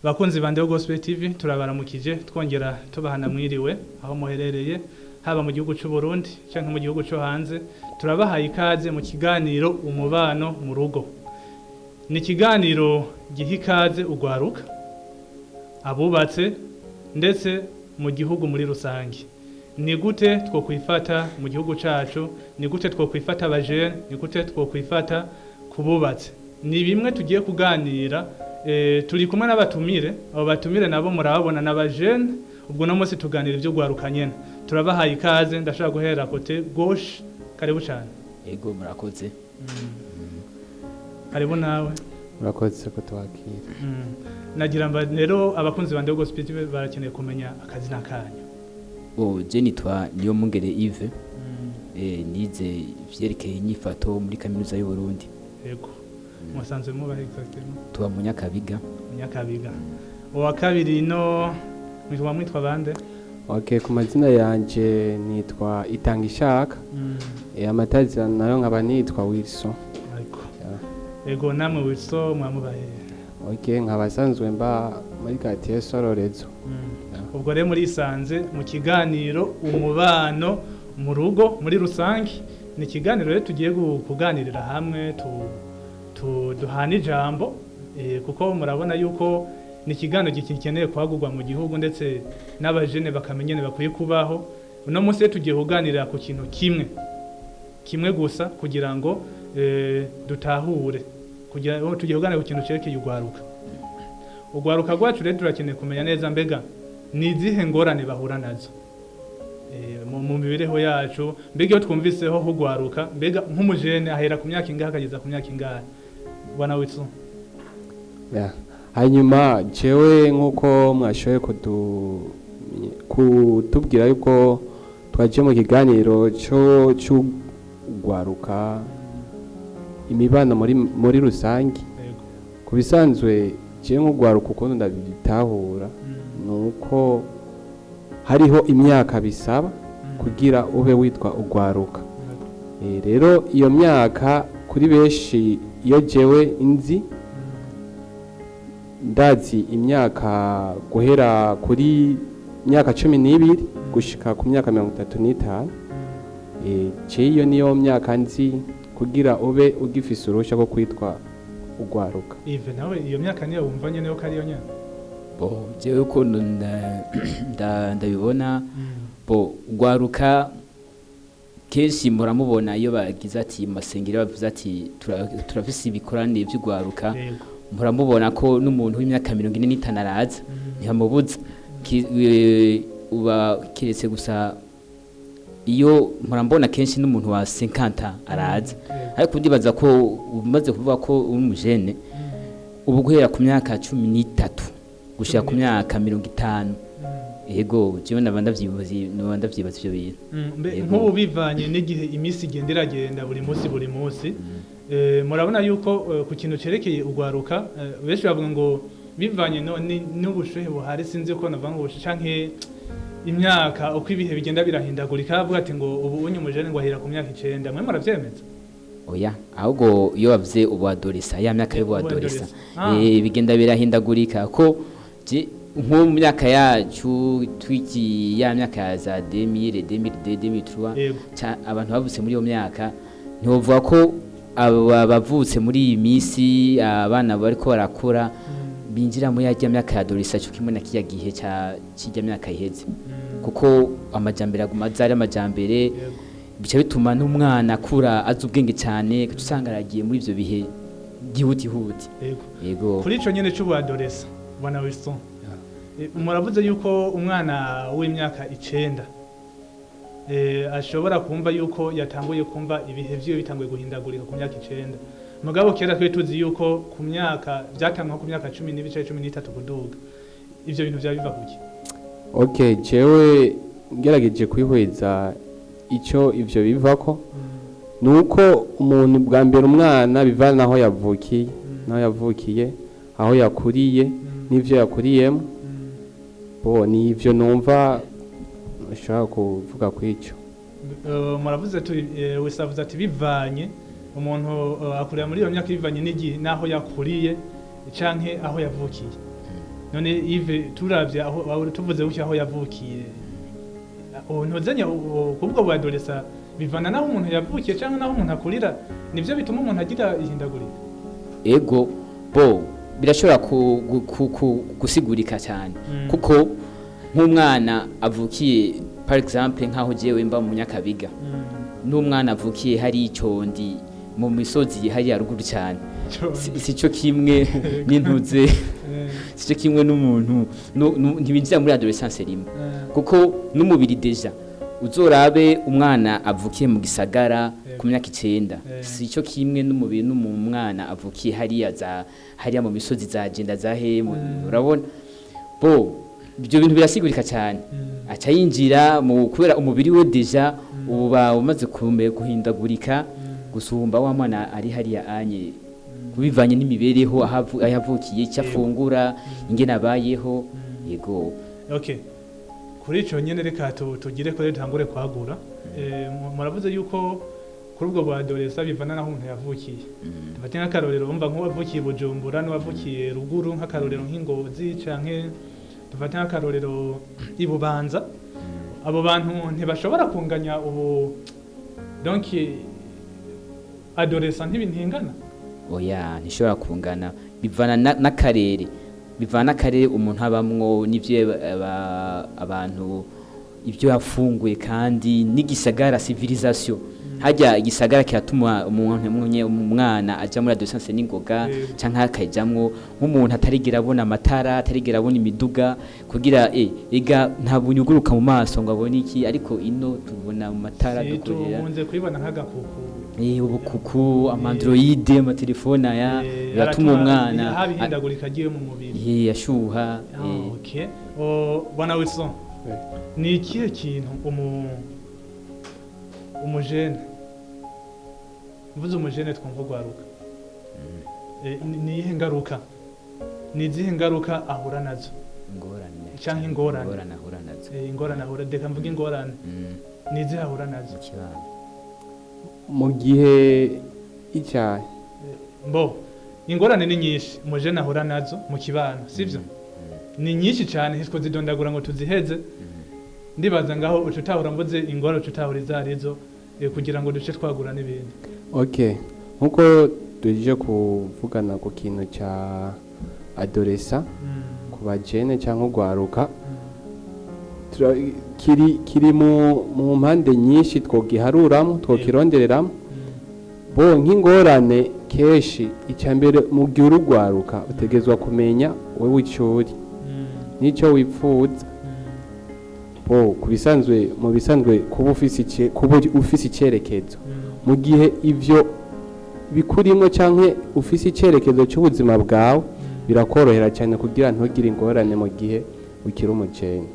Bakunzi bande Gospel TV turabaramukije twongera tubahana mwiriwe aho muherereye haba mu gihugu cy'u Burundi canke mu gihugu cyo hanze turabahaye ikaze mu kiganiro umubano mu rugo. Ni kiganiro giha ikaze ugwaruka abubatse ndetse mu gihugu muri rusangi. Ni gute two kwifata mu gihugu cacu, ni gute two kwifata abajene, ni gute two kwifata kububatse. Ni bimwe tugiye kuganira turi kumwe n'abatumire, abo batumire nabo murababona n'abajene, ubwo no munsi tuganira ibyo gwaruka nyene. Turabahaye ikaze, ndashaka guhera kote gauche, karibu cyane. Ego murakoze. Karibu nawe. Murakoze ko twakira. Nagira mba rero abakunzi bande Gospel TV barakeneye kumenya akazi nakanyu. Je nitwa Niyomungere Yves. Nize vyerekeye inyifato muri kaminuza y'u Burundi. Yego. Musanzwe mubahe exactement? Tuba mu Nyakabiga. Nyakabiga. Uwa kabiri no mwitwa bande? Okay, ku mazina yanje nitwa Itangishaka. Amatazi nayo nkaba nitwa Wilson. Ariko. Ego namwe Wilson mwamubahe. Okay, nkabasanzwe mba muri quartier Sororezo. Ubwo rero muri isanze mu kiganiro umubano mu rugo muri rusangi ni ikiganiro rero tugiye kuganirira hamwe duhana ijambo kuko murabona yuko ni ikiganiro gikeneye kwagurwa mu gihugu ndetse n'abajene bakamenyene bakwiye kubaho. Uno munsi tugiye kuganirira ku kintu kimwe gusa kugira ngo dutahure, kugira ngo tugiye kuganira ku kintu cerekeye ugwaruka rwacu rero turakeneye kumenya neza mbega ni izihe ngorane bahura nazo mu mibereho yacu. Mbega iyo twumviseho hugwaruka, mbega nk'umujene ahera ku myaka ingahe akageza ku myaka ingahe? Bwana Wilson. Hanyuma jewe nk'uko mwashoboye kutubwira yuko twaje mu kiganiro cyo gwaruka imibano muri rusangi. Ku bisanzwe je nk'ugwaruka ukuntu ndabitahura nuko hariho imyaka bisaba kugira ube witwa ugwaruka. Rero iyo myaka kuri benshi iyo jewe inzi ndazi imyaka guhera kuri myaka 12 gushika ku myaka 35. Iyo niyo myaka nzi kugira ube ugifise uruhushya rwo kwitwa ugwaruka. Ive nawe iyo myaka niyo wumva nyene ko ari yo nyene? Jewe ko ndabibona ugwaruka kenshi muramubona iyo bagize ati masengero bavuze ati turafise ibikorane by'ugwaruka, muramubona ko n'umuntu w'imyaka 45 araza ntihamubuza uba kiretse gusa iyo murambona kenshi n'umuntu wa 50 araza. Ariko ndibaza ko umaze kuvuga ko uri umujene ubu guhera ku myaka 13 gushika ku myaka 50. Ego jewe ndavyibaza ivyo bintu. Nk'ubu bivanye n'igihe imisi igenderagenda buri munsi murabona yuko ku kintu cerekeye ugwaruka benshi bavuga ngo bivanye n'ubushuhe buhari, sinzi ko navuga ngo canke imyaka uko ibihe bigenda birahindagurika, bavuga ati ngo ubu unyu mujene ngo ahera ku myaka 9. Mwe muravyemeza? Oya, ahubwo iyo bavuze ubwadorisa ya myaka y'ubwadorisa bigenda birahindagurika ko nko mu myaka yacu twiki ya myaka ya za 2000 2003 abantu bavutse muri iyo myaka ntiwovuga ko abavutse muri iyi misi abana bariko barakura binjira muri ya myaka ya adolescence cyo kimwe na kiya gihe kijya myaka iheze kuko amajambere agumazari amajambere bica bituma n'umwana akura azi ubwenge cyane usanga aragiye muri ivyo bihe gihuti. Yego kuri ico nyene c'ubwadolescence bwana Wilson, muravuze yuko umwana w'imyaka 9 ashobora kumva yuko yatanguye kumva ibihe vyo bitanguye guhindagurika ku myaka 9. Mugabo kera twe tuzi yuko ku myaka byatangwa ku myaka 10 n'ibice 13 kuduga. Ivyo bintu bya biva kuki? Okay, jewe ngerageje kwihweza ico ivyo bivako nuko umuntu bwa mbere umwana bivana aho yavukiye aho yakuriye n'ivyo yakuriyemo. Ni ivyo numva ushaka kuvuga kwico. Muravuze wisavuze ati bivanye umuntu akurira muri iyo myaka bivanye n'igihe naho yakuriye canke aho yavukiye. none Yves turavye aho tuvuze uki aho yavukiye ntuzenya kubwo bwadolesa bivana naho umuntu yavukiye cyangwa naho umuntu akurira nivyo bituma umuntu agira ihindagurika ego bo birashobora gusigurika cyane kuko nk'umwana avukiye par exemple nkaho jewe mba mu Nyakabiga n'umwana avukiye hari icondi mu misozi hari yaruguru cyane sico kimwe n'intuze sico kimwe n'umuntu ntibinjira muri adolescence rimwe kuko n'umubiri deja uzorabe umwana avukiye mu gisagara ku myaka 9 sico kimwe n'umubiri n'umwana avukiye hariya mu misozi za Jenda za Hemu urabona bo ibyo bintu birasigurika cyane aca yinjira mu kubera umubiri we deja uba umaze guhindagurika gusumba wa mwana ari hariya anye kubivanye n'imibereho ayavukiye cyafungura ingene abayeho yego okay kuri ico nyene reka tugire ko tangure kwagura muravuze yuko kuri ubwo bwadolesa bivana naho umuntu yavukiye tufate nk'akarorero bumva nk'uwavukiye Bujumbura n'uwavukiye ruguru nk'akarorero nk'Ingozi canke tufate nk'akarorero ibubanza abo bantu ntibashobora kunganya ubu donc adolescent ntibintingana oya ntishobora kungana bivana n'akarere bivana n'akarere umuntu abamwo n'ivyo abantu ibyo yafunguye kandi n'igisagara civilisation hajya igisagara kiratuma umwana aja muri adolescence n'ingoga canka akajamwo nk'umuntu atarigira abona amatara atarigira abona imiduga kugira ega nta bunyuguruka mu maso ngo abone iki ariko ino tubona mu matara dukorera tumunze kwibona nk'agakuku ubukuku amandroid amatelefone aya biratuma umwana habihindagurika agiye mu mubiri yashuha okay bwana Wilson ni ikihe kintu umujene mvuze umujene twumva gwaruka ni ihe ngaruka ni izihe ngaruka ahura nazo ingorane ahura nazo ingorane ahura deka mvuga ingorane ni izihe ahura nazo mu gihe icyaha mbo ingorane ni nyinshi umujene ahura nazo mu kibano sivyo ni nyinshi cyane hitwa zidondagura ngo tuziheze ndibaza ngaho ucutahura mvuze ingoro ucutahura izarizo kugira ngo duce twagura n'ibindi okay nkuko tuje kuvugana ku kintu cya adolescent ku bajene cyangwa gwaruka kiri mu mpande nyinshi twogiharuramo twokirondereramo bo nk'ingorane keshi icyambere mu gihe urugwaruka utegezwa kumenya wewe icuri nico wipfuza kubisanzwe mu bisanzwe kuba ufise icyerekezo mu gihe ivyo bikurimo canke ufise icyerekezo cy'ubuzima bwawe birakorohera cyane kugira ntugire ingorane mu gihe ukiri umujene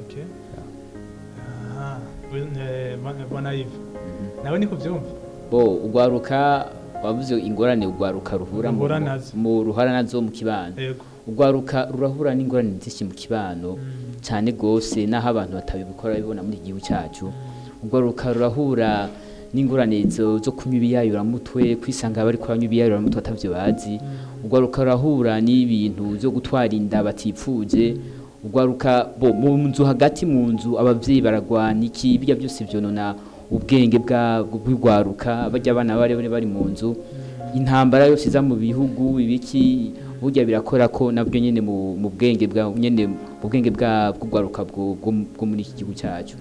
okay bwana Yves nawe niko byumva ugwaruka wavuze ingorane ugwaruka ruhura nazo mu kibano ugwaruka rurahura n'ingorane nzishi mu kibano cyane gose naho abantu batabikora bibona muri igihugu cyacu ugwaruka rurahura n'ingorane zo kunywa ibiyayura mutwe kwisanga bari kwanywa ibiyayura mutwe atavyo bazi ugwaruka rurahura n'ibintu byo gutwara inda batipfuje ugwaruka mu nzu hagati mu nzu abavyeyi baragwana iki bijya byose vyonona ubwenge bw'ugwaruka bajya abana bari mu nzu intambara yose za mu bihugu ibiki burya birakora ko nabwo nyene mu bwenge bwa nyene mu bwenge bw'ugwaruka bwo muri iki gihugu cyacu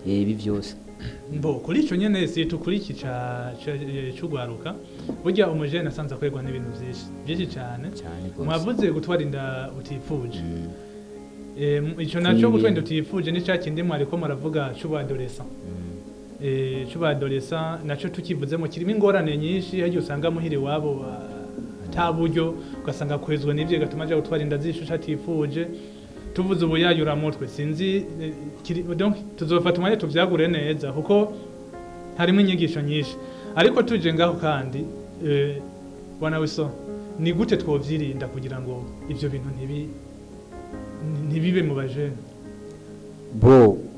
ibi byose mbo kuri ico nyene si tukuri iki cy'ugwaruka burya umujene asanze kwegwa n'ibintu byinshi cyane mwavuze gutwara inda utifuje ico naco gutwara inda utifuje ni cyakindi mwariko muravuga cy'ubadolescent cy'ubadolescent naco tukivuzemo kirimo ingorane nyinshi hagiye usanga muhire wabo taburyo ugasanga kwezwe n'ivyo gatuma aje gutwara inda zishusha atifuje tuvuze ubuyayura mutwe sinzi donc tuzofata umwanya tuvyagure neza kuko harimo inyigisho nyinshi ariko tuje ngaho kandi bwana Wilson ni gute twovyirinda kugira ngo ivyo bintu ntibibe mu bajene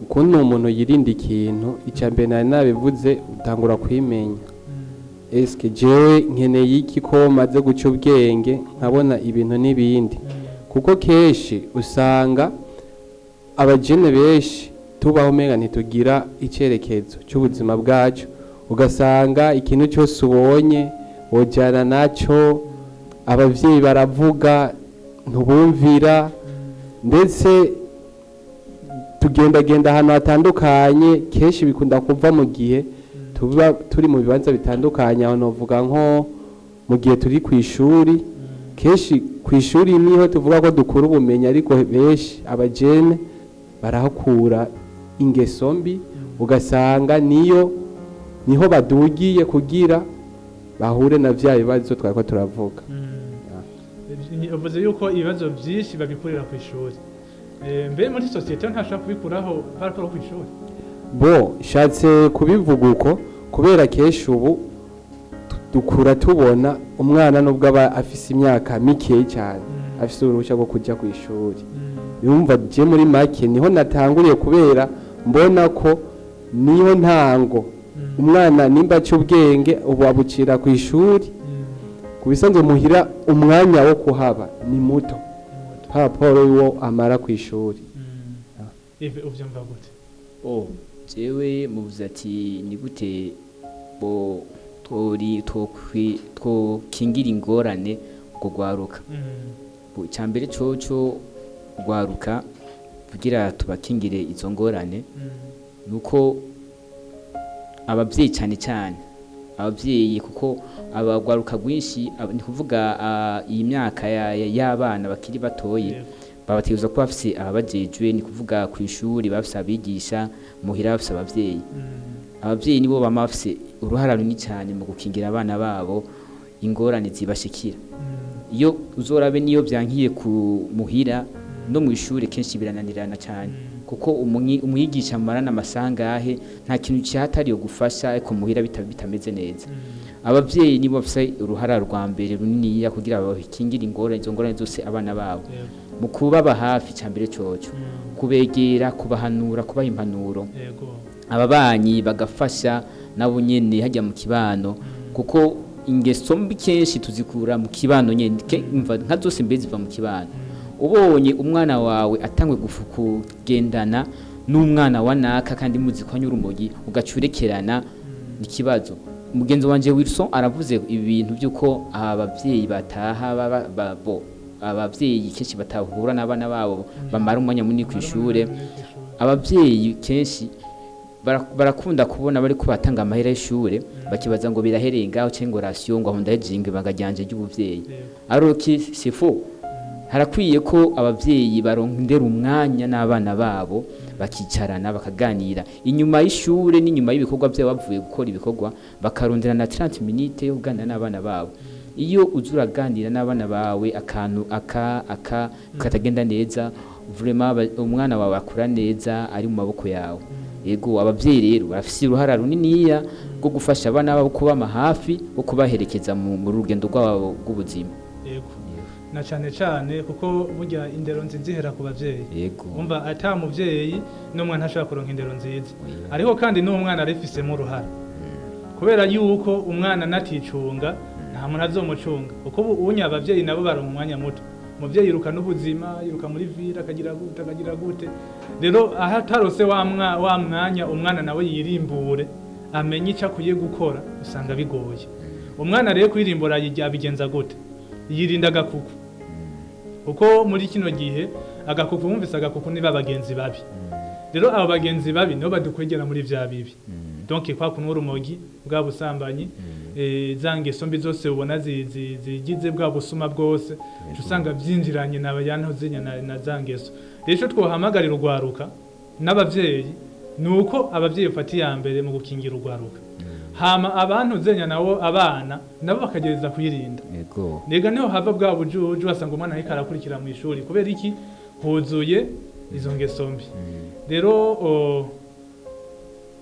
kuno umuntu yirinda ikintu icambere nari nabivuze utangura kwimenya eske jewe nkeneye iki ko maze guca ubwenge nkabona ibintu n'ibindi kuko kenshi usanga abajene benshi tubaho umenga ntitugira icyerekezo cy'ubuzima bwacu, ugasanga ikintu cyose ubonye wojyana nacyo, ababyeyi baravuga ntubumvira, ndetse tugendagenda ahantu hatandukanye, kenshi bikunda kuva mu gihe tuba turi mu bibanza bitandukanye, aho navuga nko mu gihe turi ku ishuri. Kenshi ku ishuri niho tuvuga ko dukura ubumenyi, ariko benshi abajene barahakura ingeso mbi, ugasanga niho badugiye kugira bahure na vya bibazo twako turavuga. Uvuze yuko ibibazo byinshi babikurira ku ishuri. Mbe muri societe ntashaka kubikuraho barakora ku ishuri? Bo shatse kubivuga uko kubera kenshi ubu dukura tubona umwana nubwo aba afise imyaka mike cyane, afise uruhushya rwo kujya ku ishuri. Yumva je muri make niho natanguriye, kubera mbona ko niyo ntango umwana nimba cy'ubwenge ubu abucira ku ishuri. Kubisanzwe muhira umwanya wo kuhaba ni muto raporo y'uwo amara ku ishuri. Ive uvyumva gute? Jewe muvuze ati ni gute bo twokingira ingorane kugwaruka. Icyambere coco gwaruka kugira tubakingire izo ngorane nuko ababyeyi cyane ababyeyi, kuko abagwaruka gwinshi ni kuvuga iyi myaka y'abana bakiri batoye babategerezwa kuba bafise ababajejwe, ni kuvuga ku ishuri bafise abigisha, muhira bafise ababyeyi. Ababyeyi nibo bama bafise uruhara runini cyane mu gukingira abana babo ingorane zibashikira. Iyo uzorabe niyo byankiye ku muhira no mu ishuri kenshi birananirana cyane, kuko umwigisha marana amasangahe nta kintu cyatari yo gufasha, ariko muhira bitameze neza. Ababyeyi nibo bafise uruhara rwa mbere runini ya kugira bakingire izo ngorane zose abana babo, mu kubaba hafi cyambere coco, kubegera, kubahanura, kubaha impanuro. Ababanyi bagafasha nabo nyene hajya mu kibano, kuko ingeso mbi kenshi tuzikura mu kibano nyene, nka zose mbe ziva mu kibano. Ubonye umwana wawe atangwe kugendana n'umwana wa naka kandi muzi ko anyura urumogi ugacurekerana, n'ikibazo. Mugenzi wanje Wilson aravuze ibintu byuko ababyeyi bataha ababyeyi kenshi batahura n'abana babo bamara umwanya munini ku ishure. Ababyeyi kenshi barakunda kubona bari kubatanga amahera y'ishure, bakibaza ngo biraherenga cyangwa ratio ngo ahonda hejinge bagajyanje ry'ubuvyeyi. Aroki sifo, harakwiye ko ababyeyi barondera umwanya n'abana babo bakicarana bakaganira inyuma y'ishure n'inyuma y'ibikorwa byabo, bavuye gukora ibikorwa bakarondera na 30 minutes yo kuganira n'abana babo. Iyo uzuraganira n'abana bawe akantu katagenda neza, vraiment umwana wawe akura neza ari mu maboko yawe. Yego ababyeyi rero bafise uruhara runiniya rwo gufasha abana babo kubama hafi, wo kubaherekeza mu rugendo rwabo rw'ubuzima. Yego na cyane kuko burya indero nziza ihera ku bavyeyi. Umva ata muvyeyi n'umwana ashaka kuronka indero nziza, ariko kandi n'umwana arifisemo uruhara, kubera yuko umwana naticunga nta muntu azomucunga, kuko ubunya abavyeyi nabo baronka umwanya muto. Muvyeyi yiruka n'ubuzima, yiruka muri vira akagira gute. Rero aha tarose wa mwanya umwana nawe yirimbure amenye icyo akwiye gukora, usanga bigoye. Umwana rero kwirimbura abigenza gute? Yirinda agakuku, kuko muri kino gihe agakuku wumvise agakuku niba bagenzi babi. Rero abo bagenzi babi nibo badukwegera muri vya bibi. Donc kwa kunwa urumogi bwa busambanyi, zangeso mbi zose ubona zigize bwa busuma bwose, usanga byinjiranye n'abayantozinya na zangeso. Rero twohamagarira urwaruka n'abavyeyi nuko abavyeyi bafati ya mbere mu gukingira urwaruka. Hama abantu zenya nawo abana nabo bakagereza kwirinda. Nega niho hava bwa bujuju asanga umwana ariko arakurikira mu ishuri, kubera iki huzuye izo ngeso mbi. Rero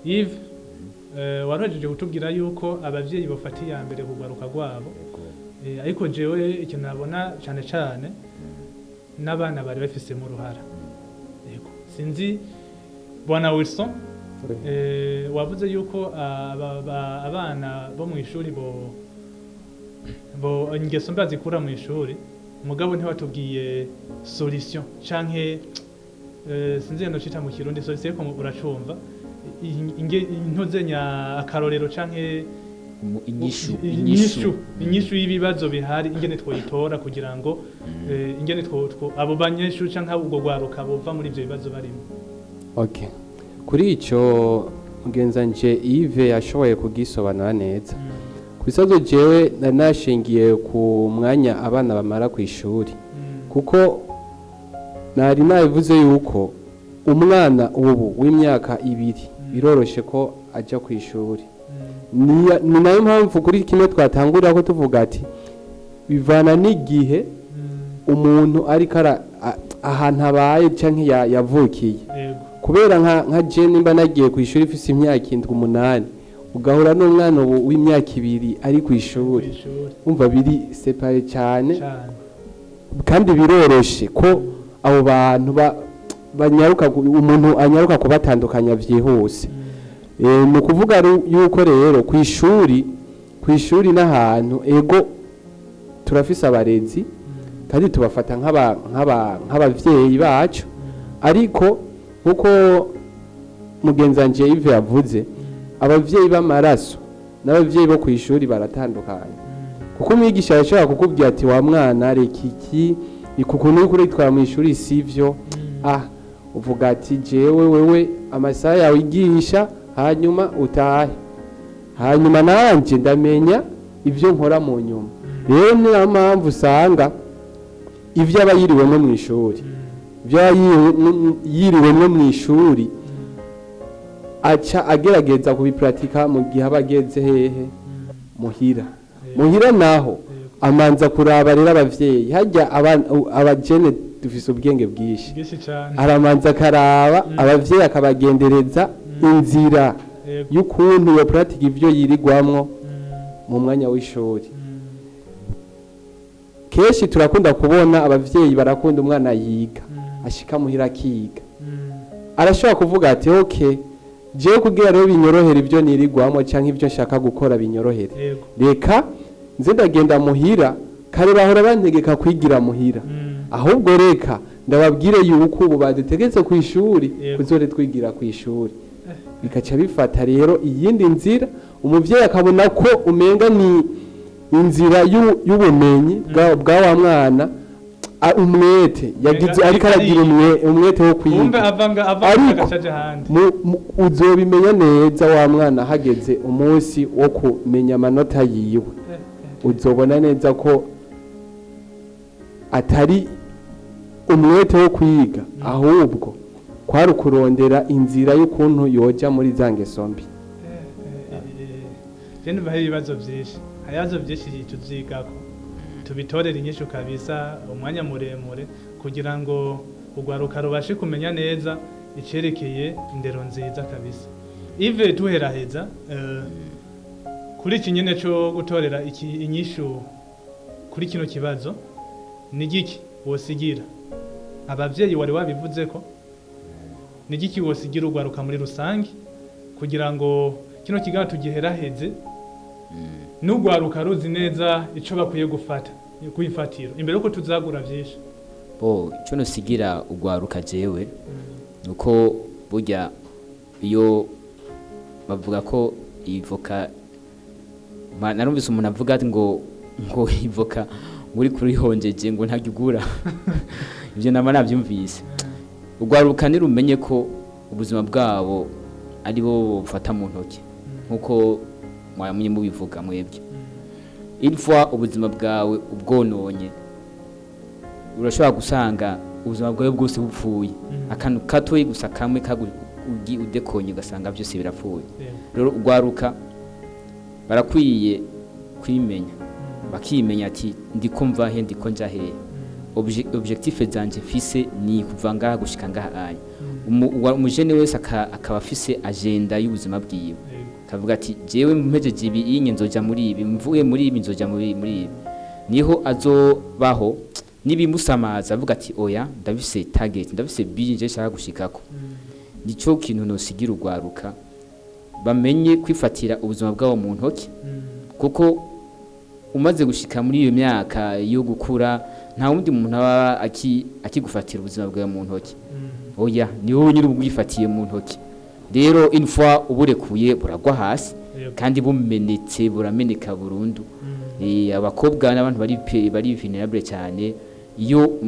Yves warajeje gutubwira yuko abavyeyi bafati ya mbere kugwaruka gwabo, ariko jewe ikintu nabona cyane n'abana bari bafise mu ruhara. Yego sinzi bwana Wilson, wavuze yuko abana bo mu ishuri bo ingeso mbi zikura mu ishuri, mugabo ntiwatubwiye solution canke sinzi no cita mu kirundi solution ko uracumva intozenya akarorero canke inyishu y'ibibazo bihari ingene twoyitora kugira ngo ingene abo banyeshu canke ubwo gwaruka bova muri ivyo bibazo barimo. Okay, kuri ico mugenzanje Yves yashoboye kugisobanura neza. Kubisazo jewe nanashingiye ku mwanya abana bamara ku ishuri kuko nari nabivuze yuko umwana ubu w'imyaka 2 biroroshe ko aja ku ishuri. Ni nayo mpamvu kuri kimwe twatangurira ko tuvuga ati bivana n'igihe umuntu ari kara ahantu abaye canke yavukiye. Kubera nka je nimba nagiye ku ishuri ifise imyaka 7-8 ugahura n'umwana w'imyaka 2 ari ku ishuri umva biri separe cyane kandi biroroshe ko abo bantu banyaruka umuntu anyaruka kubatandukanya vyihuse. Ni kuvuga yuko rero ku ishuri n'ahantu ego turafise abarezi kandi tubafata nk'abavyeyi bacu, ariko nkuko mugenzanje Yves yavuze abavyeyi b'amaraso n'abavyeyi bo ku ishuri baratandukanye kuko umwigisha yashobora kukubwira ati wa mwana reka iki ikukuntu uri kuritwara mu ishuri sivyo, uvuga ati jewe wewe amasaha yawe igisha hanyuma utahe, hanyuma nanje ndamenya ivyo nkora mu nyuma. Rero niyo mpamvu usanga ivyo aba yiriwemo mu ishuri yiriwemo mu ishuri aca agerageza kubipratika mu gihe abageze hehe muhira naho amanza kuraba rero abavyeyi hajya abajene dufise ubwenge bwishi aramanza karaba abavyeyi akabagendereza inzira y'ukuntu yo pratique ivyo yirigwamwo mu mwanya w'ishuri. Keshi turakunda kubona abavyeyi barakunda umwana yiga ashika muhira akiga arashobora kuvuga ati okay jewe kugira rero binyorohera ivyo nirigwamwo canke ivyo nshaka gukora binyorohere reka nze ndagenda muhira kare bahora bantegeka kwigira muhira ahubwo reka ndababwire yuko ubu badutegetse ku ishuri kuzore twigira ku ishuri bikaca bifata rero iyindi nzira umuvyeyi akabona ko umenga ni inzira y'ubumenyi bwa wa mwana umwete yagize ariko aragira umwete wo kwiga uzobimenya neza wa mwana hageze umunsi wo kumenya amanota yiwe uzobona neza ko atari umwete wo kwiga ahubwo kwari kurondera inzira y'ukuntu yoja muri zangeso mbi. Jene bahari ibibazo byinshi ayazo byinshi tuzigako tubitorera inyishu kabisa umwanya muremure kugira ngo ugwaruka rubashe kumenya neza icerekeye indero nziza kabisa. Yves tuheraheza kuri kinyene cyo gutorera inyishu kuri kino kibazo ni giki wosigira abavyeyi wari wabivuze ko ni giki wosigira ugwaruka muri rusangi kugira ngo kino kigato tugiheraheze n'ugwaruka ruzi neza ico bakwiye gufata kuyifatiro imbere uko tuzagura vyinshi. Ico nosigira ugwaruka jewe nuko burya iyo bavuga ko ivoka narumvise umuntu avuga ati ngo ivoka uri kurihonjeje ngo ntagyugura ivyo nama navyumvise. Ugwaruka nirumenye ko ubuzima bwabo ari bo bufata mu ntoki nkuko mwamye mubivuga mwebwe ilfwa ubuzima bwawe ubwononye urashobora gusanga ubuzima bwawe bwose bupfuye akantu katoyi gusa kamwe kagugi udekonye ugasanga byose birapfuye. Rero ugwaruka barakwiye kwimenya bakimenya ati ndiko mva he ndiko nja he objectif zanje fise ni kuva ngaha gushika ngaha anya umujene wese akaba afise agenda y'ubuzima bwiwe kavuga ati jewe mpejeje ibi inye nzoja muri ibi mvuye muri ibi nzoja muri ibi niho azobaho nibimusamaza avuga ati oya ndabise target ndabise bije shaka gushikako. Nico kintu nosigira ugwaruka bamenye kwifatira ubuzima bwabo mu ntoki kuko umaze gushika muri iyo myaka yo gukura nta wundi muntu aba akigufatira ubuzima bwawe mu ntoki oya ni wowe nyiri ubwifatiye mu ntoki rero infwa uburekuye buragwa hasi kandi bumenetse burameneka burundu abakobwa n'abantu bari vulnerable cyane iyo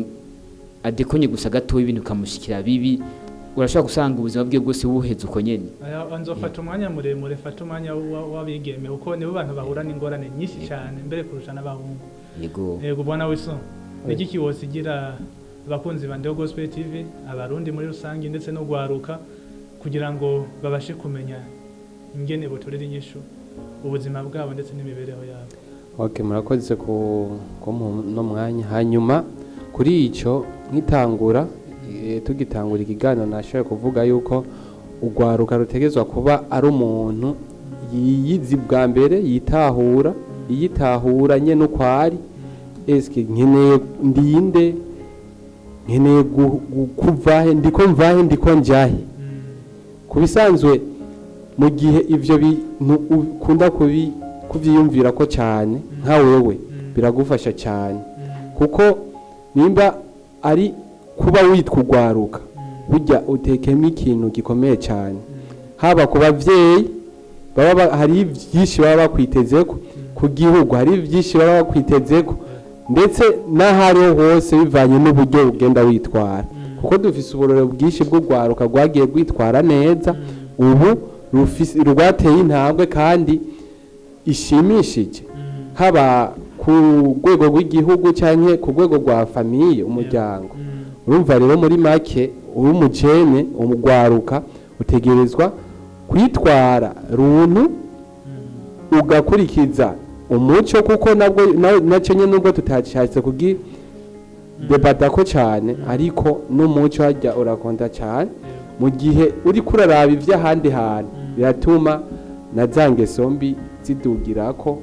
adekonye gusa gato ibintu kamushikira bibi urashaka gusanga ubuzima bwe bwose buheze uko nyene anzofata umwanya muremure fata umwanya wabigeme uko nibo bantu bahura n'ingorane nyinshi cyane mbere kurusha n'abahungu yego bwana wiso niki kiwosigira abakunzi ba Ndeo Gospel TV abarundi muri rusangi ndetse no gwaruka kugira ngo babashe kumenya ingene botorera inyishu ubuzima bwabo ndetse n'imibereho yabo. Okay, murakoze ko no mwanya hanyuma kuri ico nkitangura tugitangura ikiganiro nashoye kuvuga yuko ugwaruka rutegezwa kuba ari umuntu yiyizi bwa mbere yitahura nye no kwari eske nkeneye ndinde nkeneye kuvahe ndiko njahe kubisanzwe mu gihe ivyo bintu ukunda kuvyiyumvira ko cyane nka wewe biragufasha cyane kuko nimba ari kuba witwa ugwaruka burya utekemo ikintu gikomeye cyane haba ku bavyeyi hari byinshi baba bakwitezeko ku gihugu hari byinshi baba bakwitezeko ndetse n'ahariho hose bivanye n'uburyo ugenda witwara kuko dufise uburore bwinshi bw'ugwaruka rwagiye gwitwara neza ubu rwateye intambwe kandi ishimishije haba ku rwego rw'igihugu cyangwa ku rwego rwa famiye umuryango urumva rero muri make uri umujene umugwaruka utegerezwa kwitwara runtu ugakurikiza umuco kuko nacyo nyine nubwo tutashatse kugi debata ko cyane ariko n'umuco hajya urakonda cyane mu gihe uri kuraraba ivy'ahandi hantu biratuma na zangeso mbi zidugirako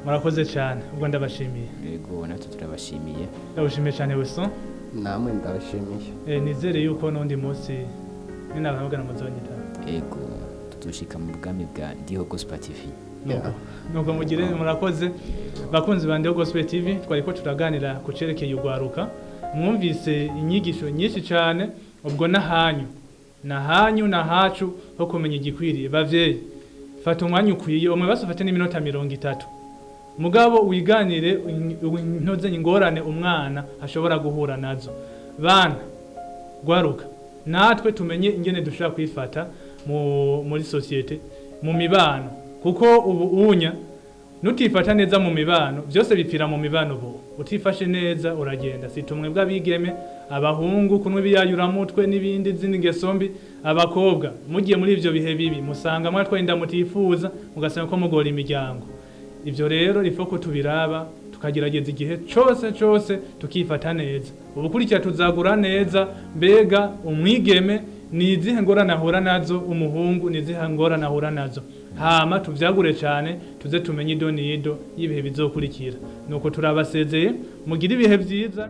murakoze cyane ubwo ndabashimiye yego natwe turabashimiye ndabashimiye cyane Wilson namwe ndabashimiye nizere yuko n'undi munsi ninabagana muzonyita yego tutushika mu bwami bwa Ndeo Gospel TV nuko mugire murakoze bakunzi ba Ndeo Gospel TV twariko turaganira ku cerekeye ugwaruka mwumvise inyigisho nyinshi cyane ubwo nahanyu nahacu ho kumenya igikwiriye bavyeyi fata umwanya ukwiye umwe basufate n'iminota 30 mugabo wiganire intoze ingorane umwana ashobora guhura nazo bana gwaruka natwe tumenye ingene dushaka kwifata muri societe mu mibano kuko ubu unya nutifata neza mu mibano byose bipfira mu mibano bo utifashe neza uragenda situmwe bw'abigeme abahungu kunwe biyayura mutwe n'ibindi zindi ngesombi abakobwa mugiye muri ivyo bihe bibi musanga mwatwenda mutifuza mugasanga ko mugora imiryango ivyo rero rifoko tubiraba tukagerageza igihe cyose tukifata neza ubukurikira tuzagura neza mbega umwigeme nizihe ngorane ahura nazo umuhungu nizihe ngorane ahura nazo hama tuvyagure cyane tuze tumenye idonido y'ibihe bizokurikira nuko turabasezeye mugira ibihe byiza.